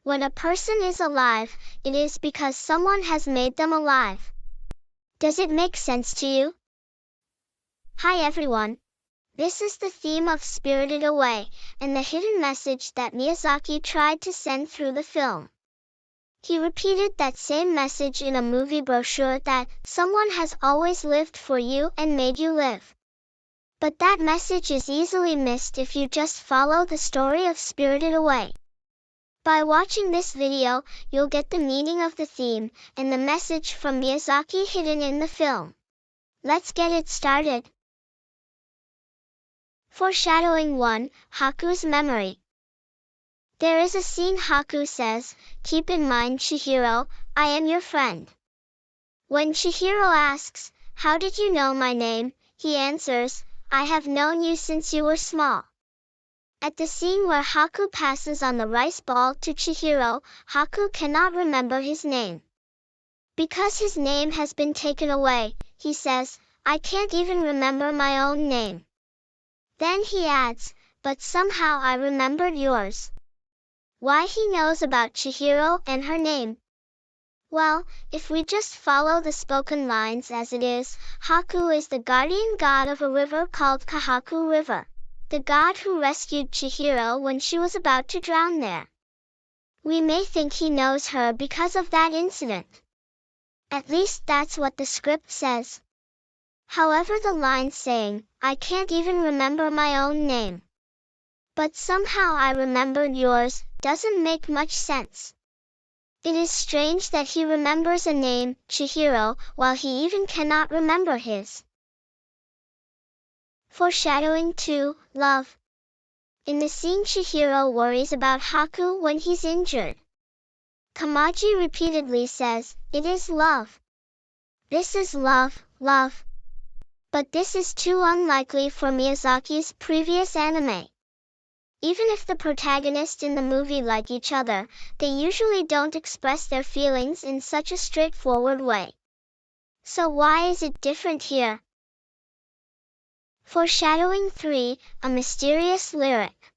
When a person is alive, it is because someone has made them alive. Does it make sense to you? Hi everyone. This is the theme of Spirited Away, and the hidden message that Miyazaki tried to send through the film. He repeated that same message in a movie brochure that someone has always lived for you and made you live. But that message is easily missed if you just follow the story of Spirited Away. By watching this video, you'll get the meaning of the theme and the message from Miyazaki hidden in the film. Let's get it started. Foreshadowing 1, Haku's memory. There is a scene Haku says, "Keep in mind, Chihiro, I am your friend." When Chihiro asks, "How did you know my name?" he answers, "I have known you since you were small." At the scene where Haku passes on the rice ball to Chihiro, Haku cannot remember his name. Because his name has been taken away, he says, "I can't even remember my own name." Then he adds, "But somehow I remembered yours." Why he knows about Chihiro and her name? Well, if we just follow the spoken lines as it is, Haku is the guardian god of a river called Kohaku River, the god who rescued Chihiro when she was about to drown there. We may think he knows her because of that incident. At least that's what the script says. However, the line saying, "I can't even remember my own name, but somehow I remembered yours," doesn't make much sense. It is strange that he remembers a name, Chihiro, while he even cannot remember his. Foreshadowing 2, love. In the scene, Chihiro worries about Haku when he's injured. Kamaji repeatedly says, "It is love. This is love, love." But this is too unlikely for Miyazaki's previous anime. Even if the protagonists in the movie like each other, they usually don't express their feelings in such a straightforward way. So why is it different here? Foreshadowing 3, a mysterious lyric.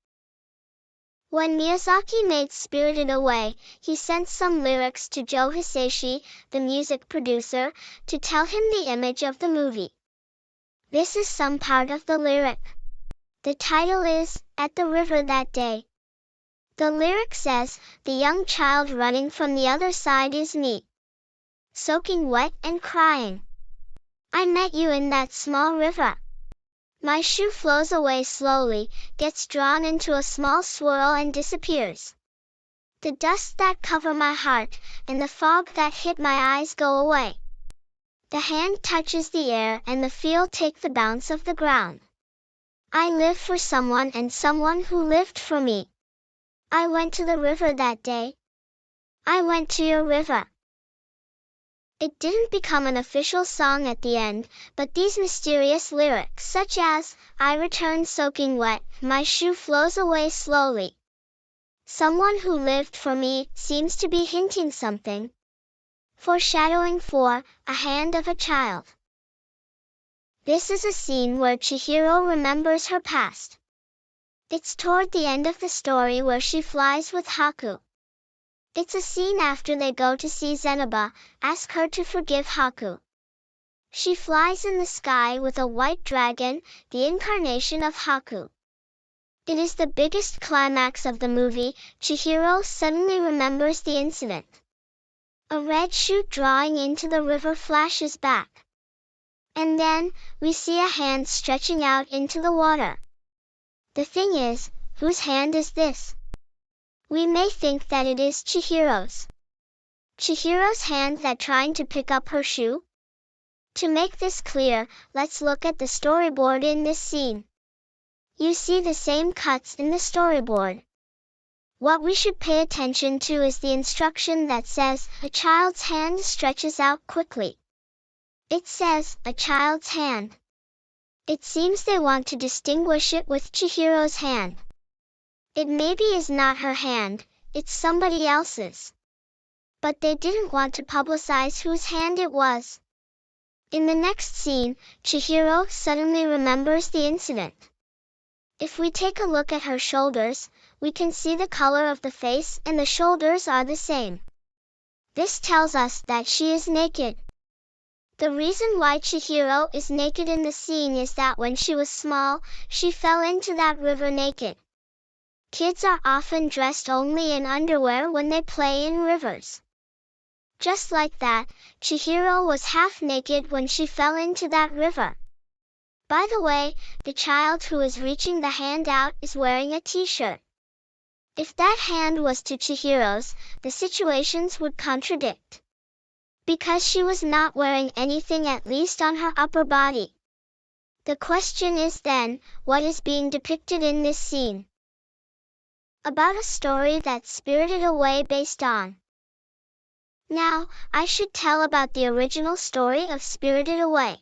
When Miyazaki made Spirited Away, he sent some lyrics to Joe Hisaishi, the music producer, to tell him the image of the movie. This is some part of the lyric. The title is, "At the River That Day." The lyric says, "The young child running from the other side is me, soaking wet and crying. I met you in that small river. My shoe flows away slowly, gets drawn into a small swirl and disappears. The dust that cover my heart, and the fog that hit my eyes go away. The hand touches the air and the feel take the bounce of the ground. I live for someone and someone who lived for me. I went to the river that day. I went to your river." It didn't become an official song at the end, but these mysterious lyrics such as, "I return soaking wet, my shoe flows away slowly. Someone who lived for me," seems to be hinting something. Foreshadowing 4, a hand of a child. This is a scene where Chihiro remembers her past. It's toward the end of the story where she flies with Haku. It's a scene after they go to see Zenoba, ask her to forgive Haku. She flies in the sky with a white dragon, the incarnation of Haku. It is the biggest climax of the movie. Chihiro suddenly remembers the incident. A red shoot drawing into the river flashes back. And then, we see a hand stretching out into the water. The thing is, whose hand is this? We may think that it is Chihiro's. Chihiro's hand that trying to pick up her shoe? To make this clear, let's look at the storyboard in this scene. You see the same cuts in the storyboard. What we should pay attention to is the instruction that says, "A child's hand stretches out quickly." It says, "a child's hand." It seems they want to distinguish it with Chihiro's hand. It maybe is not her hand, it's somebody else's. But they didn't want to publicize whose hand it was. In the next scene, Chihiro suddenly remembers the incident. If we take a look at her shoulders, we can see the color of the face and the shoulders are the same. This tells us that she is naked. The reason why Chihiro is naked in the scene is that when she was small, she fell into that river naked. Kids are often dressed only in underwear when they play in rivers. Just like that, Chihiro was half naked when she fell into that river. By the way, the child who is reaching the hand out is wearing a t-shirt. If that hand was to Chihiro's, the situations would contradict. Because she was not wearing anything, at least on her upper body. The question is then, what is being depicted in this scene? About a story that's Spirited Away based on. Now, I should tell about the original story of Spirited Away.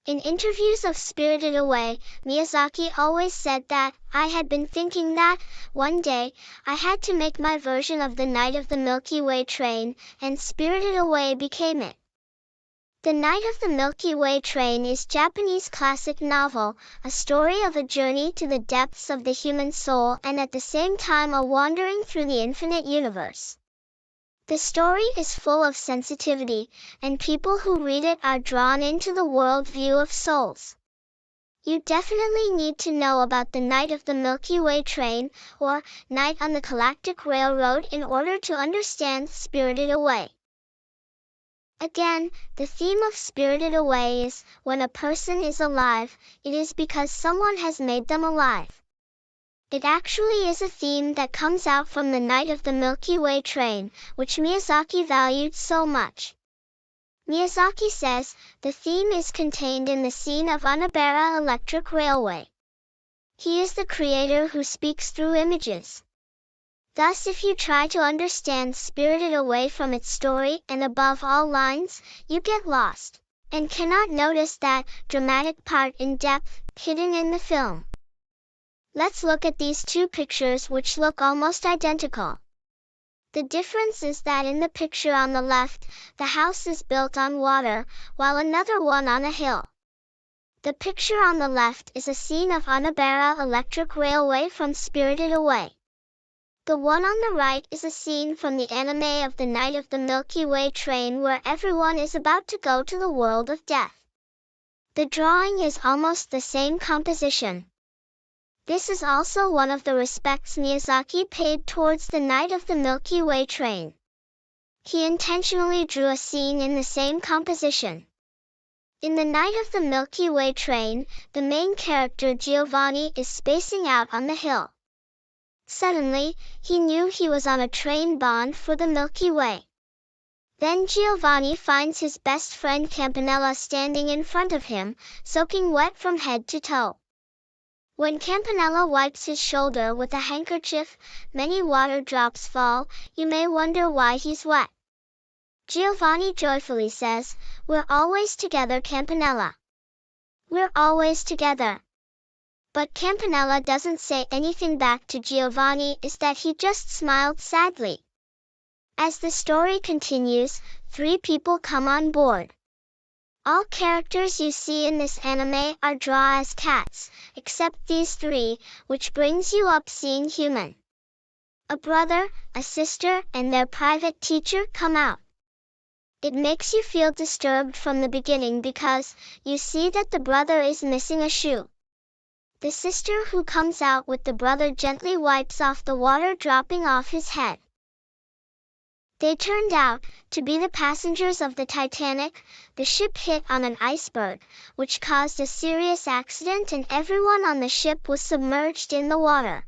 In interviews of Spirited Away, Miyazaki always said that, I had been thinking that, one day, I had to make my version of the Night of the Milky Way train, and Spirited Away became it. The Night of the Milky Way train is Japanese classic novel, a story of a journey to the depths of the human soul and at the same time a wandering through the infinite universe. The story is full of sensitivity, and people who read it are drawn into the world view of souls. You definitely need to know about the Night of the Milky Way train, or Night on the Galactic Railroad, in order to understand Spirited Away. Again, the theme of Spirited Away is, when a person is alive, it is because someone has made them alive. It actually is a theme that comes out from the Night of the Milky Way train, which Miyazaki valued so much. Miyazaki says, the theme is contained in the scene of Untitled Electric Railway. He is the creator who speaks through images. Thus, if you try to understand Spirited Away from its story and above all lines, you get lost, and cannot notice that dramatic part in depth, hidden in the film. Let's look at these two pictures which look almost identical. The difference is that in the picture on the left, the house is built on water, while another one on a hill. The picture on the left is a scene of Untitled Electric Railway from Spirited Away. The one on the right is a scene from the anime of the Night of the Milky Way train where everyone is about to go to the world of death. The drawing is almost the same composition. This is also one of the respects Miyazaki paid towards the Night of the Milky Way train. He intentionally drew a scene in the same composition. In the Night of the Milky Way train, the main character Giovanni is spacing out on the hill. Suddenly, he knew he was on a train bound for the Milky Way. Then Giovanni finds his best friend Campanella standing in front of him, soaking wet from head to toe. When Campanella wipes his shoulder with a handkerchief, many water drops fall. You may wonder why he's wet. Giovanni joyfully says, "We're always together, Campanella. We're always together." But Campanella doesn't say anything back to Giovanni, is that he just smiled sadly. As the story continues, 3 people come on board. All characters you see in this anime are drawn as cats, except these 3, which brings you up seeing human. A brother, a sister, and their private teacher come out. It makes you feel disturbed from the beginning because you see that the brother is missing a shoe. The sister who comes out with the brother gently wipes off the water dropping off his head. They turned out to be the passengers of the Titanic. The ship hit on an iceberg, which caused a serious accident and everyone on the ship was submerged in the water.